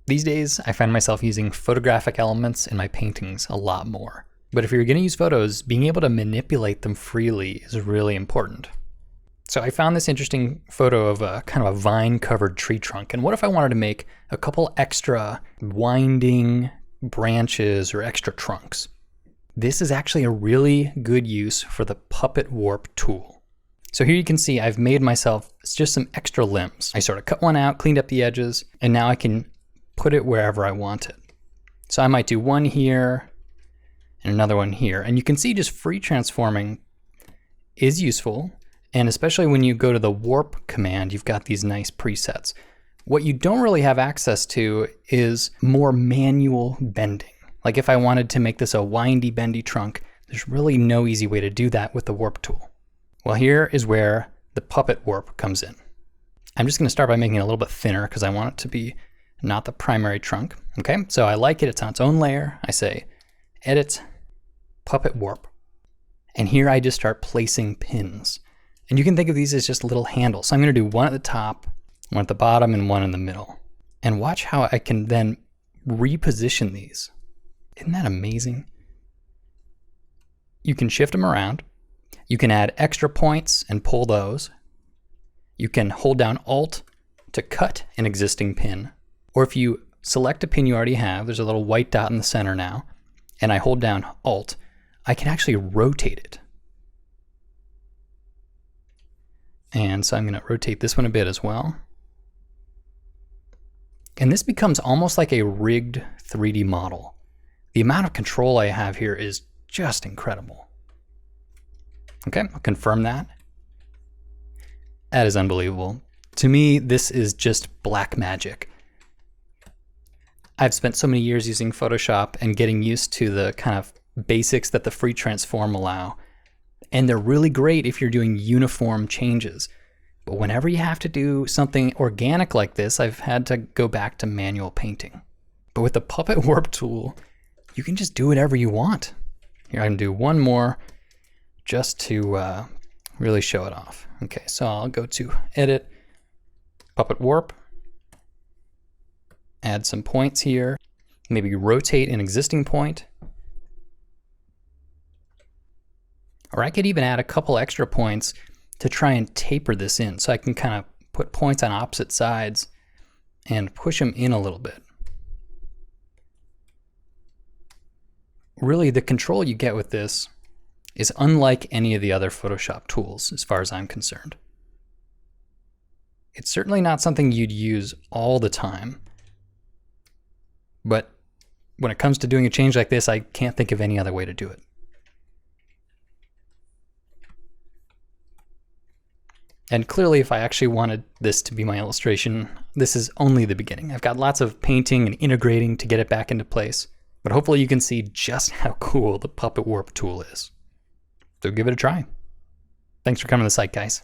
These days, I find myself using photographic elements in my paintings a lot more. But if you're going to use photos, being able to manipulate them freely is really important. So I found this interesting photo of a kind of a vine-covered tree trunk. And what if I wanted to make a couple extra winding branches or extra trunks? This is actually a really good use for the Puppet Warp tool. So here you can see I've made myself just some extra limbs. I sort of cut one out, cleaned up the edges, and now I can put it wherever I want it. So I might do one here and another one here. And you can see just free transforming is useful. And especially when you go to the warp command, you've got these nice presets. What you don't really have access to is more manual bending. Like if I wanted to make this a windy, bendy trunk, there's really no easy way to do that with the warp tool. Well, here is where the Puppet Warp comes in. I'm just gonna start by making it a little bit thinner because I want it to be not the primary trunk. Okay, so I like it, it's on its own layer. I say, Edit, Puppet Warp. And here I just start placing pins. And you can think of these as just little handles. So I'm gonna do one at the top, one at the bottom, and one in the middle. And watch how I can then reposition these. Isn't that amazing? You can shift them around. You can add extra points and pull those. You can hold down Alt to cut an existing pin. Or if you select a pin you already have, there's a little white dot in the center now, and I hold down Alt, I can actually rotate it. And so I'm going to rotate this one a bit as well. And this becomes almost like a rigged 3D model. The amount of control I have here is just incredible. Okay, I'll confirm that. That is unbelievable. To me, this is just black magic. I've spent so many years using Photoshop and getting used to the kind of basics that the free transform allow. And they're really great if you're doing uniform changes. But whenever you have to do something organic like this, I've had to go back to manual painting. But with the Puppet Warp tool, you can just do whatever you want. Here I can do one more just to really show it off. Okay, so I'll go to Edit, Puppet Warp, add some points here, maybe rotate an existing point. Or I could even add a couple extra points to try and taper this in. So I can kind of put points on opposite sides and push them in a little bit. Really, the control you get with this is unlike any of the other Photoshop tools, as far as I'm concerned. It's certainly not something you'd use all the time, but when it comes to doing a change like this, I can't think of any other way to do it. And clearly, if I actually wanted this to be my illustration, this is only the beginning. I've got lots of painting and integrating to get it back into place, but hopefully you can see just how cool the Puppet Warp tool is. So give it a try. Thanks for coming to the site, guys.